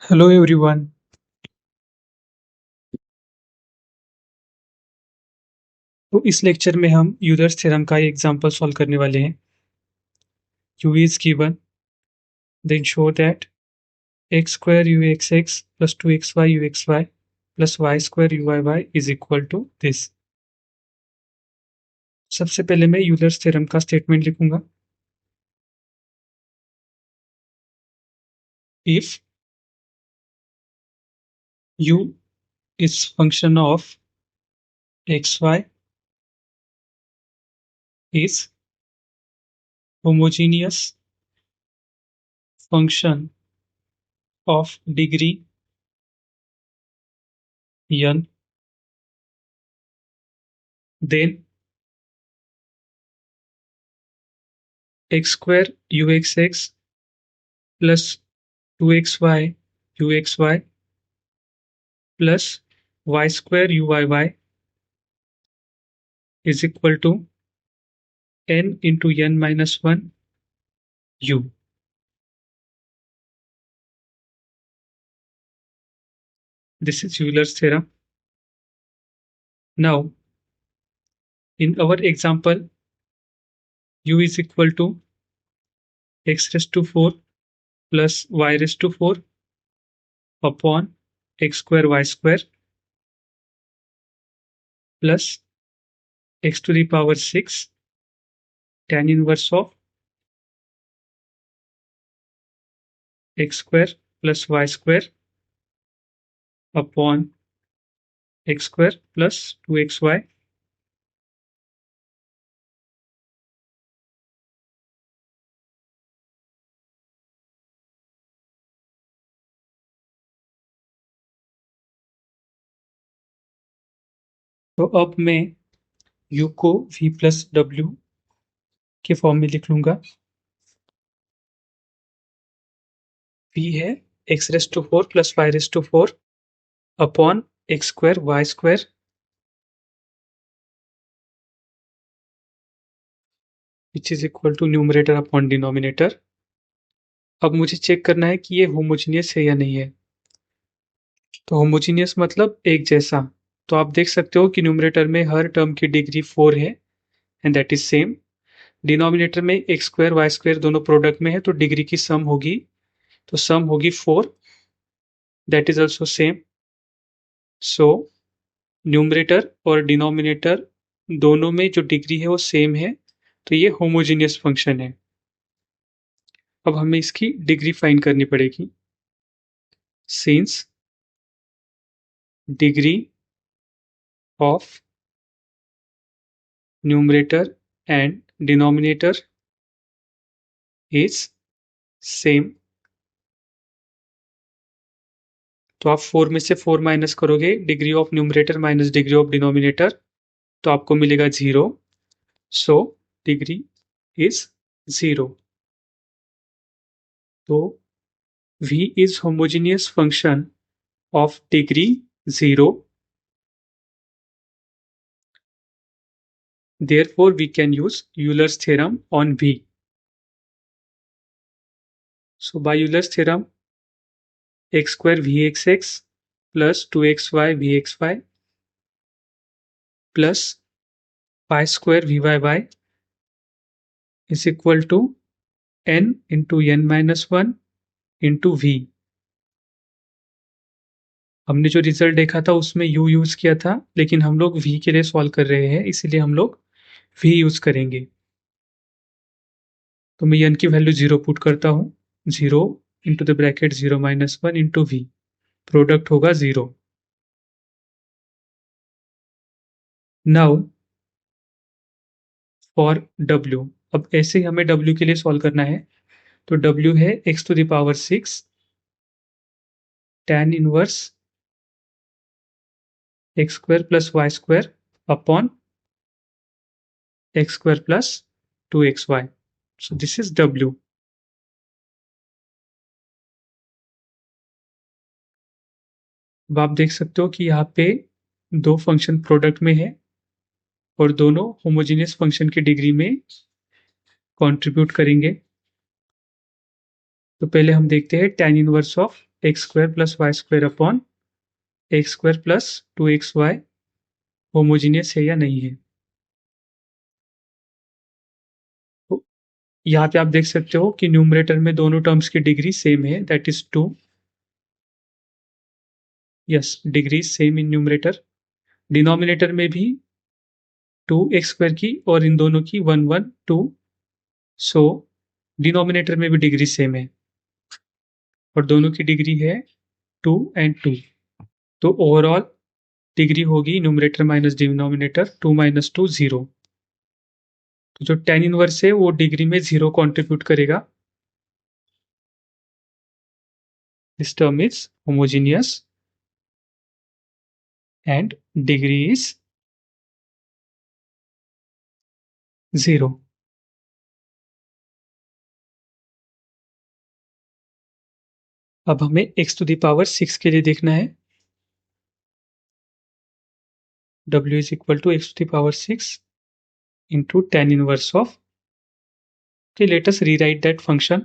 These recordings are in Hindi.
Hello everyone. तो इस लेक्चर में हम यूलर्स थ्योरम का एग्जांपल सॉल्व करने वाले हैं। u is given, then show that x square uxx plus 2xy uxy plus y square uyy is equal to this। सबसे पहले मैं यूलर्स थ्योरम का स्टेटमेंट लिखूंगा। If u is function of xy is homogeneous function of degree n, then x square uxx plus 2xy uxy plus y square uyy is equal to n into n minus 1 u. This is Euler's theorem. Now, in our example, u is equal to x raised to 4 plus y raised to 4 upon x square y square plus x to the power 6 tan inverse of x square plus y square upon x square plus 2xy तो अब मैं u को v प्लस w के फॉर्म में लिख लूंगा। v है x raised to 4 plus y raised to 4 upon x square y square which is equal to numerator upon denominator. अब मुझे चेक करना है कि ये होमोजीनियस है या नहीं है। तो होमोजीनियस मतलब एक जैसा। तो आप देख सकते हो कि न्यूमरेटर में हर टर्म की डिग्री 4 है and that is same. Denominator में एक्स स्क्वायर वाई स्क्वायर दोनों प्रोडक्ट में है तो डिग्री की सम होगी, तो सम होगी 4, that is also same. So numerator और डिनोमिनेटर दोनों में जो डिग्री है वो सेम है, तो ये होमोजीनियस फंक्शन है। अब हमें इसकी डिग्री फाइंड करनी पड़ेगी। Since degree of numerator and denominator is same, तो आप 4 में से 4 माइनस करोगे, degree of numerator minus degree of denominator, तो आपको मिलेगा 0। So degree is 0। तो v is homogeneous function of degree 0, therefore we can use Euler's theorem on v. So by Euler's theorem, x square vxx plus 2xy vxy plus y square vyy is equal to n into n minus 1 into v। हमने जो रिजल्ट देखा था उसमें u यूज किया था, लेकिन हम लोग v के लिए सॉल्व कर रहे हैं, इसीलिए हम लोग v यूज करेंगे। तो मैं n की वैल्यू 0 पुट करता हूँ। 0 into the bracket 0 minus 1 into v, product होगा 0। नाउ फॉर w, अब ऐसे ही हमें w के लिए सॉल्व करना है। तो w है x to the power 6 tan inverse x square plus y square upon x square plus 2xy। So this is w। अब आप देख सकते हो कि यहाँ पे दो फंक्शन प्रोडक्ट में है और दोनों होमोजेनियस फंक्शन की डिग्री में कंट्रीब्यूट करेंगे। तो पहले हम देखते हैं tan inverse of x square plus y square upon x square plus 2xy homogeneous है या नहीं है। तो यहाँ पे आप देख सकते हो कि न्यूमरेटर में दोनों टर्म्स की डिग्री सेम है, that is 2। Yes, degree same in numerator. Denominator में भी 2x स्क्वायर की और इन दोनों की 1 1 2, सो डिनोमिनेटर में भी डिग्री सेम है और दोनों की डिग्री है 2 एंड 2। तो ओवरऑल डिग्री होगी न्यूमरेटर माइनस डिनोमिनेटर 2 माइनस 2 0। तो जो tan इनवर्स है वो डिग्री में 0 कंट्रीब्यूट करेगा। This term is homogeneous and degree is 0। अब हमें x to the power 6 के लिए देखना है। w is equal to x to the power 6 into tan inverse of. Okay, let us rewrite that function.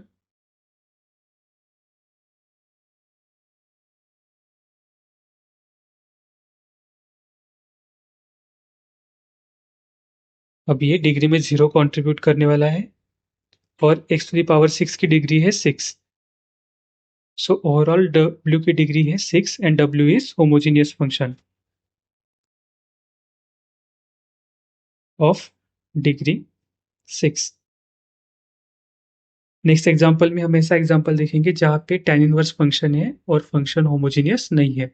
अब ये डिग्री में 0 कंट्रीब्यूट करने वाला है और x to the power 6 की डिग्री है 6। So overall w की डिग्री है 6 and w is homogeneous function of degree 6। Next example में हम ऐसा एग्जांपल देखेंगे जहां पे tan इनवर्स फंक्शन है और फंक्शन होमोजेनियस नहीं है।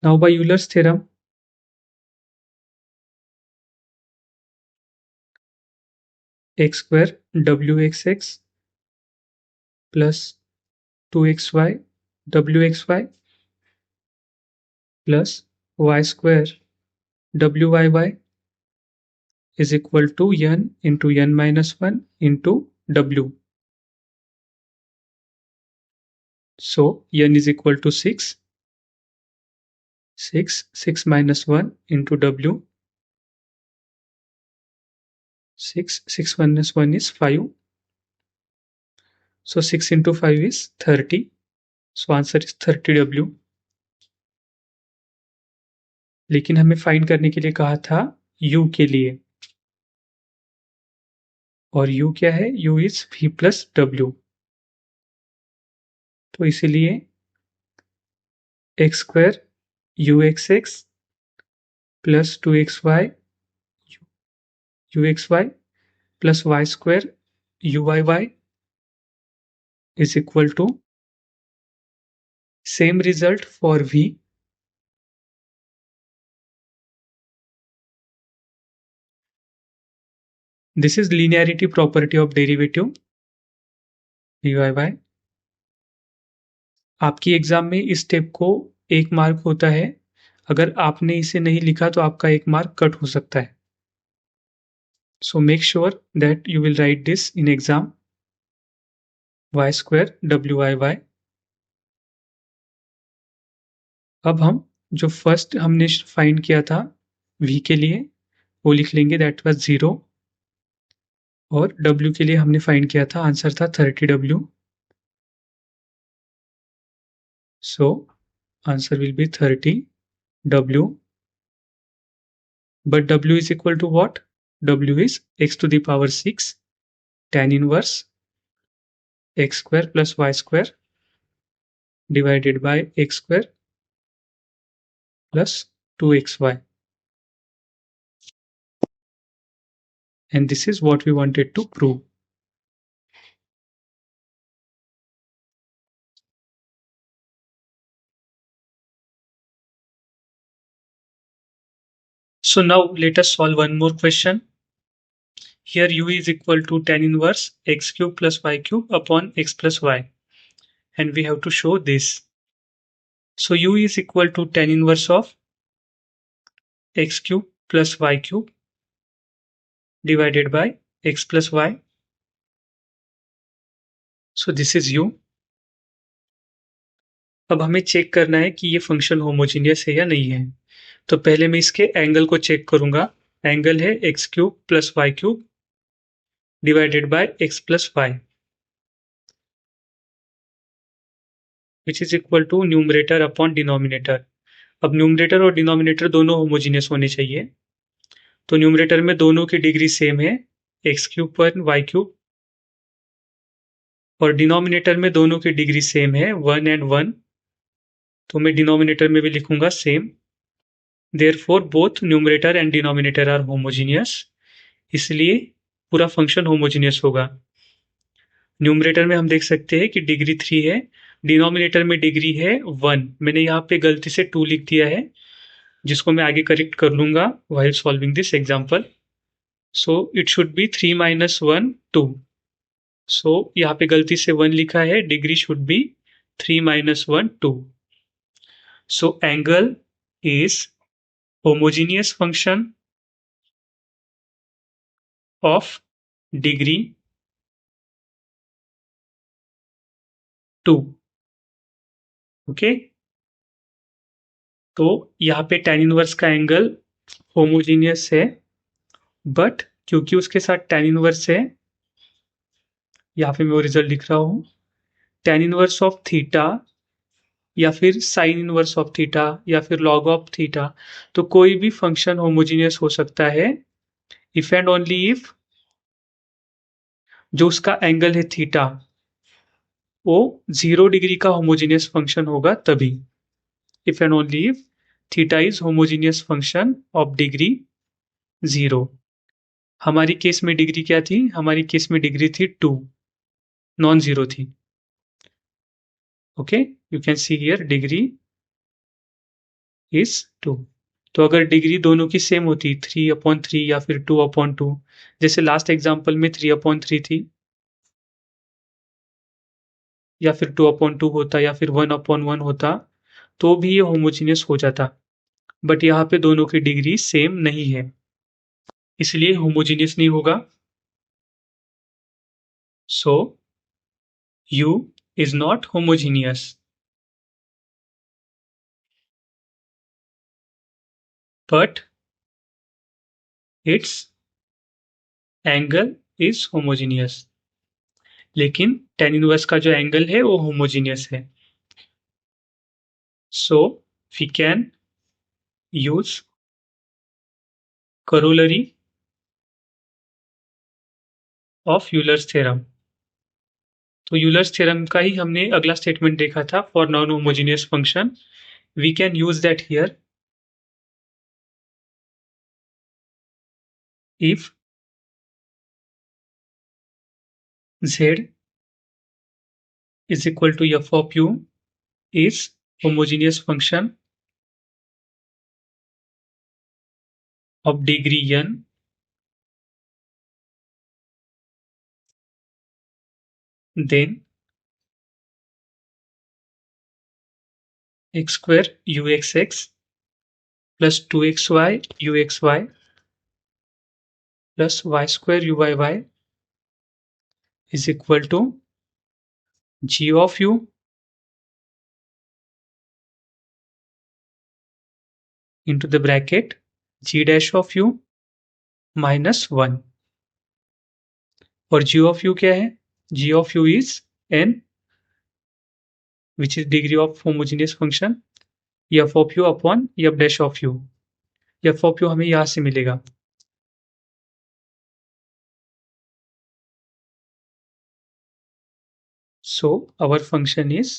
Now by Euler's theorem x square wxx plus 2xy wxy plus y square wyy is equal to n into n minus 1 into w. So n is equal to 6 minus 1 into w. 6 minus 1 is 5. So 6 into 5 is 30. So answer is 30w. लेकिन हमें फाइंड करने के लिए कहा था u के लिए, और u क्या है, u is v plus w। तो इसीलिए x square uxx plus 2xy uxy plus y square uyy is equal to same result for v. This is linearity property of derivative vyy। आपकी एग्जाम में इस स्टेप को 1 मार्क होता है। अगर आपने इसे नहीं लिखा तो आपका 1 मार्क कट हो सकता है। So make sure that you will write this in exam, y square wyy। अब हम जो फर्स्ट हमने फाइंड किया था v के लिए वो लिख लेंगे, दैट वाज 0, और w के लिए हमने फाइंड किया था, आंसर था 30w। So answer will be 30w, but w is equal to what? W is x to the power 6 tan inverse x square plus y square divided by x square plus 2xy, and this is what we wanted to prove. So now let us solve one more question. Here u is equal to tan inverse x cube plus y cube upon x plus y, and we have to show this. So u is equal to tan inverse of x cube plus y cube divided by x plus y. So this is u. अब हमें चेक करना है कि ये फंक्शन होमोजीनियस है या नहीं है। तो पहले मैं इसके एंगल को चेक करूंगा। एंगल है x cube plus y cube divided by x plus y. Which is equal to numerator upon denominator. अब न्यूमरेटर और डिनोमिनेटर दोनों होमोजीनियस होने चाहिए। तो न्यूमरेटर में दोनों की डिग्री सेम है, एक्स क्यूब पर वाई क्यूब, और डिनोमिनेटर में दोनों की डिग्री सेम है, 1 एंड 1। तो मैं डिनोमिनेटर में भी लिखूंगा same. Therefore both numerator and denominator are homogeneous, इसलिए पूरा फंक्शन होमोजीनियस होगा। न्यूमरेटर में हम देख सकते हैं कि डिग्री 3 है, डिनोमिनेटर में डिग्री है 1। मैंने यहाँ पे गलती से 2 लिख दिया है, जिसको मैं आगे करेक्ट कर लूंगा while solving this example. So it should be 3 minus 1 2. So यहाँ पे गलती से 1 लिखा है, degree should be 3 minus 1 2. So angle is homogeneous function of degree 2. Okay, तो यहाँ पे tan इनवर्स का एंगल होमोजीनियस है, बट क्योंकि उसके साथ tan इनवर्स है, यहाँ पे मैं वो रिजल्ट लिख रहा हूँ, tan इनवर्स ऑफ थीटा या फिर साइन इनवर्स ऑफ थीटा या फिर लॉग ऑफ थीटा, तो कोई भी फंक्शन होमोजीनियस हो सकता है इफ एंड ओनली इफ जो उसका एंगल है थीटा वो 0 डिग्री का होमोजीनियस फंक्शन होगा तभी। If and only if theta is homogeneous function of degree 0। हमारी केस में डिग्री क्या थी? हमारी केस में डिग्री थी 2, नॉन जीरो थी। Okay, you can see here degree is 2। तो अगर डिग्री दोनों की सेम होती 3/3 या फिर 2/2, जैसे लास्ट एग्जांपल में 3/3 थी, या फिर 2/2 होता या फिर 1/1 होता, तो भी ये होमोजीनियस हो जाता। बट यहाँ पे दोनों की डिग्री सेम नहीं है, इसलिए होमोजीनियस नहीं होगा। सो U is not homogeneous, but its angle is homogeneous। लेकिन tan इनवर्स का जो एंगल है वो होमोजीनियस है। So we can use corollary of Euler's theorem। तो यूलर्स थ्योरम का ही हमने अगला स्टेटमेंट देखा था for non homogeneous function. We can use that here if z is equal to f of u is homogeneous function of degree n, then x square uxx plus 2xy uxy plus y square uyy is equal to g of u into the bracket g dash of u minus 1। और g of u क्या है? g of u is n, which is degree of homogeneous function f of u upon f dash of u। f of u हमें यहाँ से मिलेगा। So our function is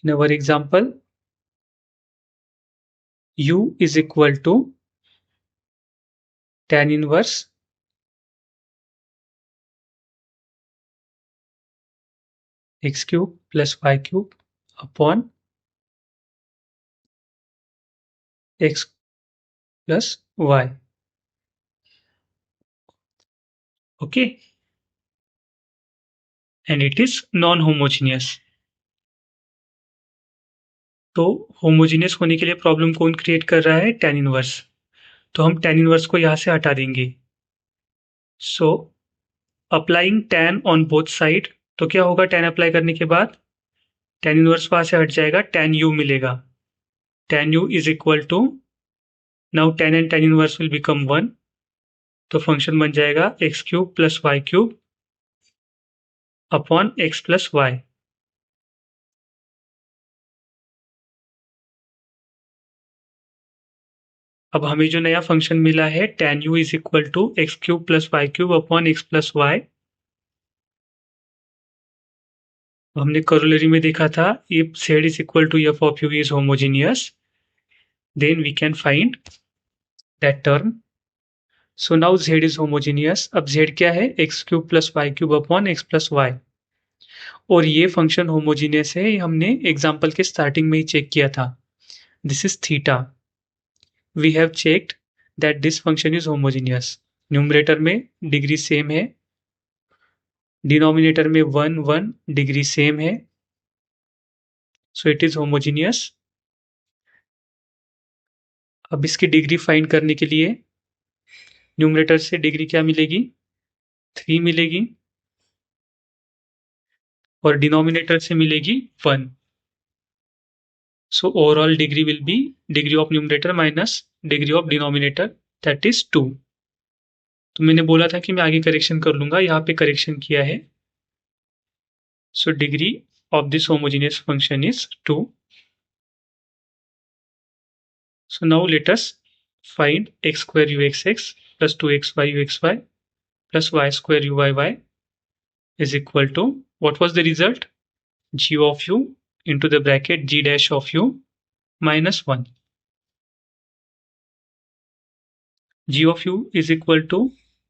in our example u is equal to tan inverse x cube plus y cube upon x plus y। Okay, and it is non-homogeneous। तो होमोजीनियस होने के लिए प्रॉब्लम कौन क्रिएट कर रहा है? tan inverse. तो हम tan इनवर्स को यहाँ से हटा देंगे। So applying tan on both side, तो क्या होगा tan अप्लाई करने के बाद? tan इनवर्स वहाँ से हट जाएगा, tan u मिलेगा। tan u is equal to, now tan and tan inverse will become 1, तो फंक्शन बन जाएगा x cube plus y cube upon x plus y. अब हमें जो नया फंक्शन मिला है tan u is equal to x cube plus y cube upon x plus y. हमने करोलरी में देखा था if z is equal to F of u is homogeneous then we can find that term. So now z is homogeneous. अब z क्या है x cube plus y cube upon x plus Y और ये फंक्शन होमोजीनियस है, ये हमने एग्जाम्पल के स्टार्टिंग में ही चेक किया था। This is theta. We have checked that this function is homogeneous. Numerator में डिग्री सेम है, डिनोमिनेटर में 1 1 डिग्री सेम है, सो इट इज होमोजीनियस। अब इसकी डिग्री फाइंड करने के लिए न्यूमरेटर से डिग्री क्या मिलेगी 3 मिलेगी और डिनोमिनेटर से मिलेगी 1। So overall degree will be degree of numerator minus degree of denominator that is 2। तो मैंने बोला था कि मैं आगे करेक्शन कर लूंगा, यहाँ पे करेक्शन किया है। So degree of this homogeneous function is 2. So now let us find x square uxx plus 2xy uxy plus y square uyy is equal to, what was the result? G of u into the bracket g dash of u minus 1. G of u is equal to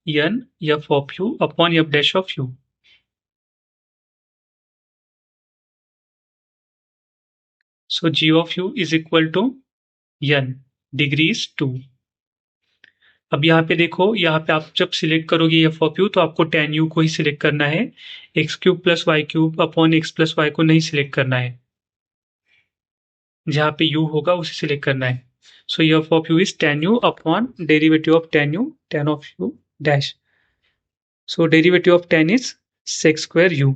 n f of u upon f dash of u. So g of u is equal to n, degree is 2. अब यहाँ पे देखो, यहाँ पे आप जब सिलेक्ट करोगे एफ ऑफ यू तो आपको tan u को ही सिलेक्ट करना है, x cube plus y cube upon x plus y को नहीं सिलेक्ट करना है, जहाँ पे u होगा उसे सिलेक्ट करना है। So F of U is tan u upon derivative of tan u, tan of u dash. So derivative of tan is sec square u।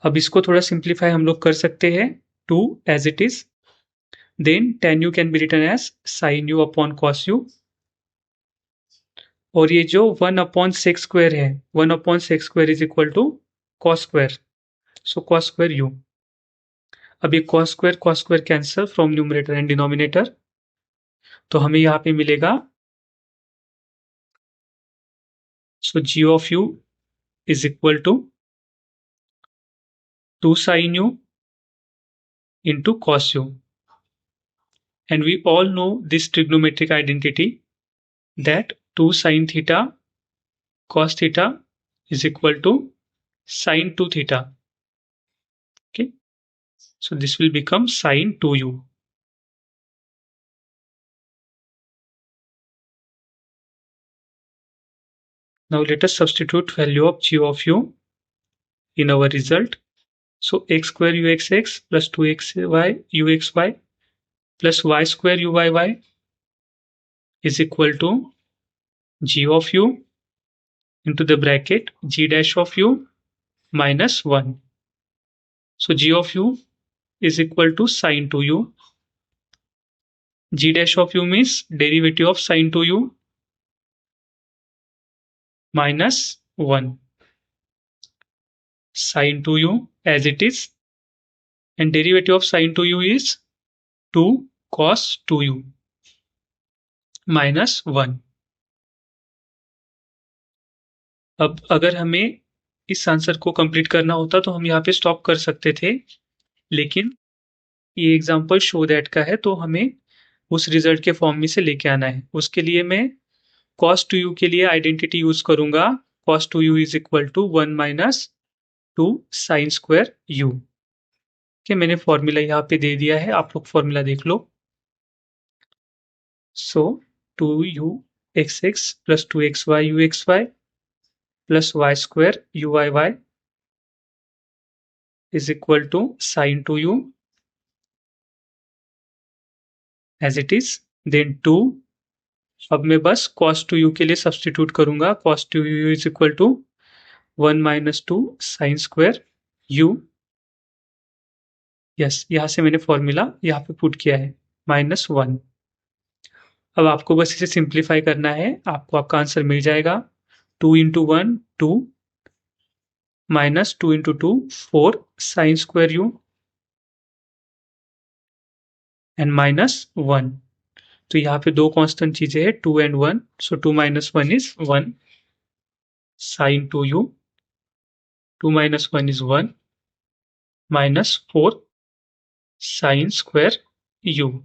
अब इसको थोड़ा सिंप्लीफाई हम लोग कर सकते हैं, 2 as it is, then tan u can be written as sin u upon cos u, और ये जो 1 अपॉन सेक्स स्क्वायर है, 1 upon sec square is equal to cos square, so cos square U. अब ये cos square cancel from numerator and denominator, तो हमें यहाँ पे मिलेगा, so G of U is equal to 2 sin u into cos u, and we all know this trigonometric identity that 2 sin theta cos theta is equal to sin 2 theta. Okay, so this will become sin 2u. Now let us substitute value of g of u in our result. So x square uxx plus 2xy uxy plus y square uyy is equal to g of u into the bracket g dash of u minus 1. So g of u is equal to sin 2u. G dash of u means derivative of sin 2u minus 1. Sin 2u as it is, and derivative of sin 2u is 2 cos 2u minus 1. अब अगर हमें इस आंसर को कंप्लीट करना होता तो हम यहाँ पे स्टॉप कर सकते थे, लेकिन ये एग्जांपल शो दैट का है तो हमें उस रिजल्ट के फॉर्म में से लेके आना है। उसके लिए मैं cos 2u के लिए आइडेंटिटी यूज करूंगा, cos 2u is equal to 1 minus 2 sine square u। कि मैंने फॉर्मूला यहाँ पे दे दिया है, आप लोग फॉर्मूला देख लो। सो 2u xx plus 2xy uxy plus y square uyy is equal to sin 2u as it is, then 2, अब मैं बस cos 2u के लिए सब्सटीट्यूट करूंगा, cos 2u is equal to 1 minus 2 sin square u। Yes, यहाँ से मैंने फॉर्मूला यहाँ पे पुट किया है, -1। अब आपको बस इसे सिंप्लीफाई करना है, आपको आपका आंसर मिल जाएगा 2 into 1 2 minus 2 into 2 4 sine square u and minus 1। तो यहाँ पे दो कांस्टेंट चीजें हैं 2 and 1, so 2 minus 1 is 1 sine 2 u, 2 minus 1 is 1 minus 4 sine square u.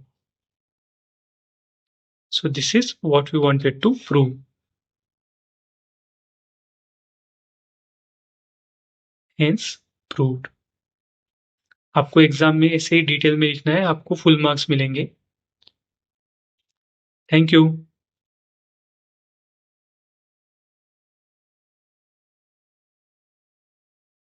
So this is what we wanted to prove. Hence proved. आपको एग्जाम में ऐसे ही डिटेल में लिखना है, आपको फुल मार्क्स मिलेंगे। Thank you.